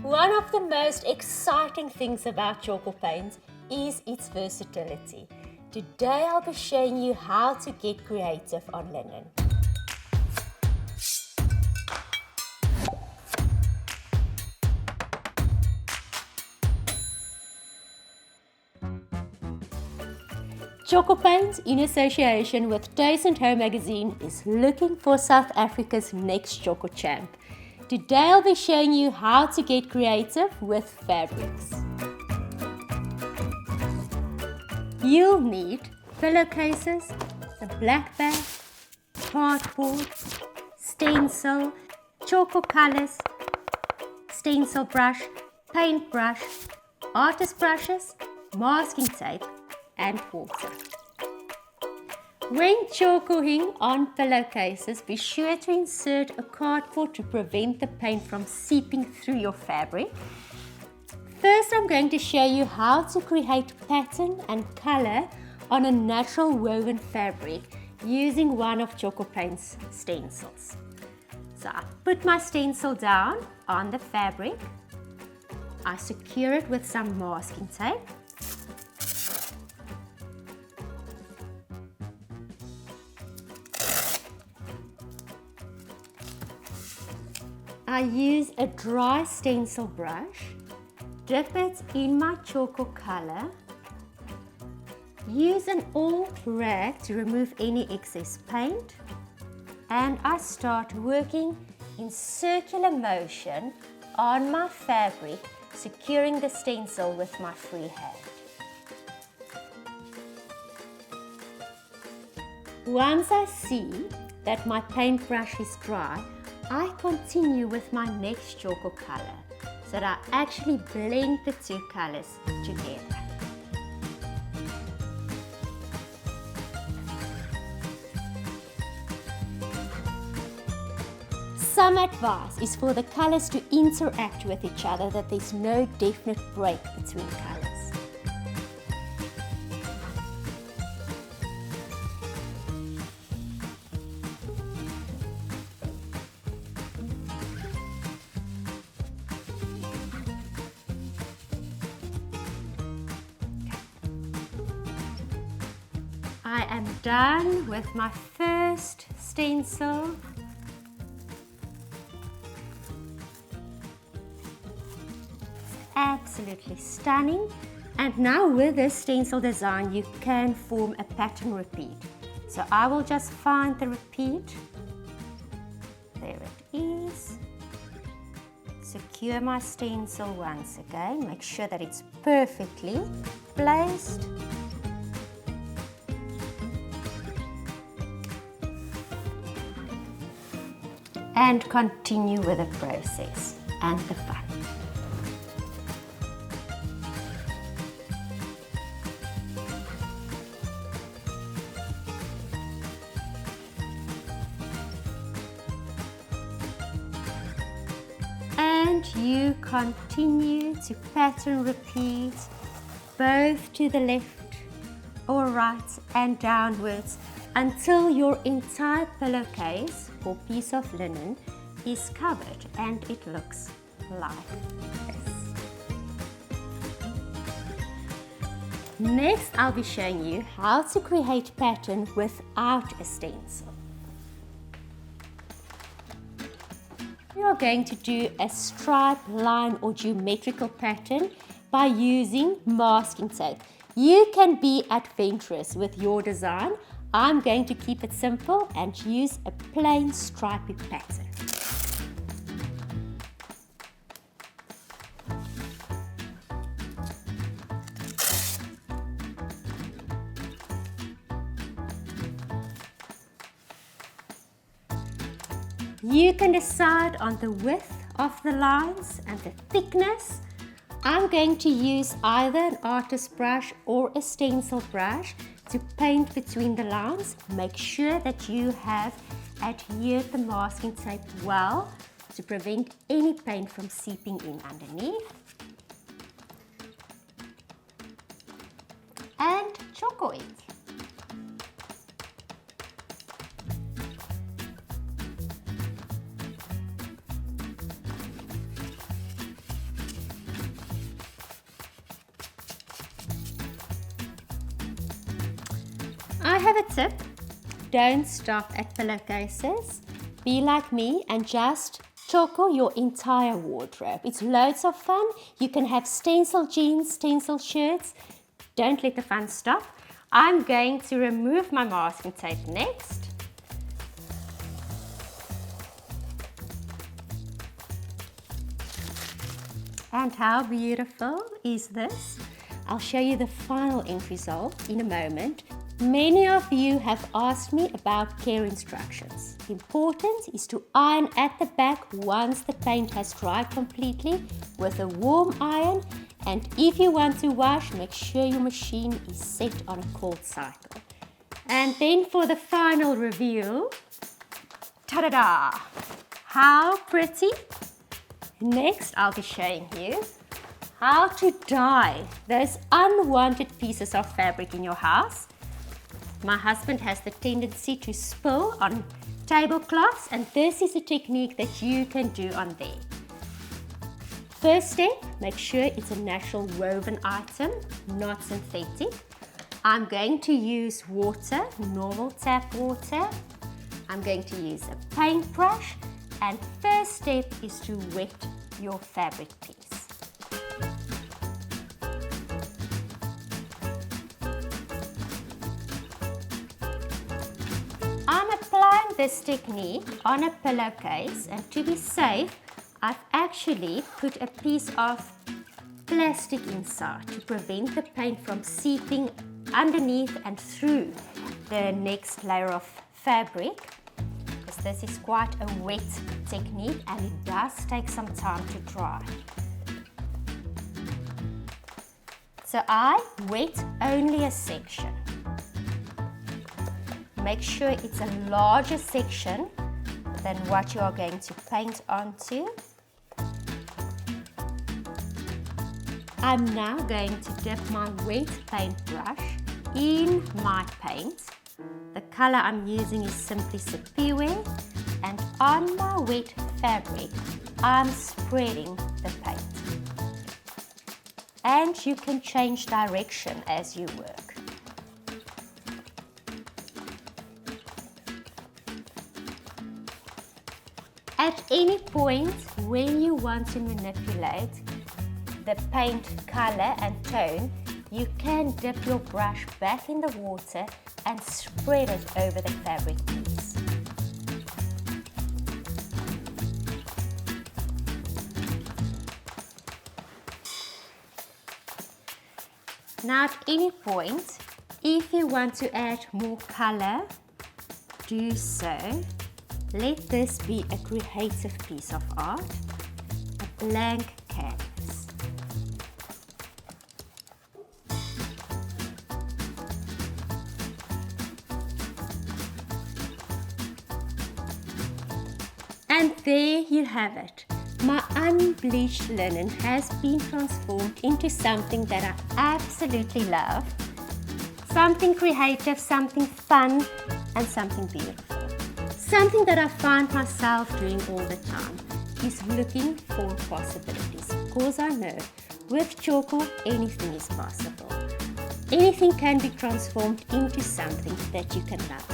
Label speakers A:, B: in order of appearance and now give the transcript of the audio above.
A: One of the most exciting things about Tjhoko Paint is its versatility. Today I'll be showing you how to get creative on linen. Tjhoko Paint, in association with Taste and Home magazine, is looking for South Africa's next Tjhoko champ. Today I'll be showing you how to get creative with fabrics. You'll need pillowcases, a black bag, cardboard, stencil, Tjhoko colors, stencil brush, paintbrush, artist brushes, masking tape, and water. When Tjhokoing on pillowcases, be sure to insert a cardboard to prevent the paint from seeping through your fabric. First, I'm going to show you how to create pattern and color on a natural woven fabric using one of Tjhoko Paint's stencils. So I put my stencil down on the fabric. I secure it with some masking tape. I use a dry stencil brush, dip it in my Tjhoko color, use an old rag to remove any excess paint, and I start working in circular motion on my fabric, securing the stencil with my free hand. Once I see that my paintbrush is dry, I continue with my next Tjhoko color so that I actually blend the two colors together. Some advice is for the colors to interact with each other, that there's no definite break between colors. I am done with my first stencil. Absolutely stunning. And now with this stencil design, you can form a pattern repeat. So I will just find the repeat. There it is. Secure my stencil once again. Make sure that it's perfectly placed. And continue with the process and the fun. And you continue to pattern repeat both to the left or right and downwards until your entire pillowcase or piece of linen is covered and it looks like this. Next, I'll be showing you how to create pattern without a stencil. We are going to do a stripe, line or geometrical pattern by using masking tape. You can be adventurous with your design. I'm going to keep it simple and use a plain stripy pattern. You can decide on the width of the lines and the thickness. I'm going to use either an artist brush or a stencil brush to paint between the lines. Make sure that you have adhered the masking tape well to prevent any paint from seeping in underneath. And Tjhoko it. I have a tip. Don't stop at pillowcases. Be like me and just Tjhoko your entire wardrobe. It's loads of fun. You can have stencil jeans, stencil shirts. Don't let the fun stop. I'm going to remove my masking tape next. And how beautiful is this? I'll show you the final end result in a moment. Many of you have asked me about care instructions. Important is to iron at the back once the paint has dried completely with a warm iron, and if you want to wash, make sure your machine is set on a cold cycle. And then for the final review, ta-da-da! How pretty! Next, I'll be showing you how to dye those unwanted pieces of fabric in your house. My husband has the tendency to spill on tablecloths, and this is a technique that you can do on there. First step, make sure it's a natural woven item, not synthetic. I'm going to use water, normal tap water. I'm going to use a paintbrush, and first step is to wet your fabric piece. I'm applying this technique on a pillowcase, and to be safe, I've actually put a piece of plastic inside to prevent the paint from seeping underneath and through the next layer of fabric, because this is quite a wet technique and it does take some time to dry. So I wet only a section. Make sure it's a larger section than what you are going to paint onto. I'm now going to dip my wet paintbrush in my paint. The color I'm using is simply Sipiwe, and on my wet fabric, I'm spreading the paint. And you can change direction as you work. At any point when you want to manipulate the paint color and tone, you can dip your brush back in the water and spread it over the fabric piece. Now at any point, if you want to add more color, do so. Let this be a creative piece of art, a blank canvas. And there you have it. My unbleached linen has been transformed into something that I absolutely love. Something creative, something fun, and something beautiful. Something that I find myself doing all the time is looking for possibilities, because I know with Tjhoko anything is possible. Anything can be transformed into something that you can love.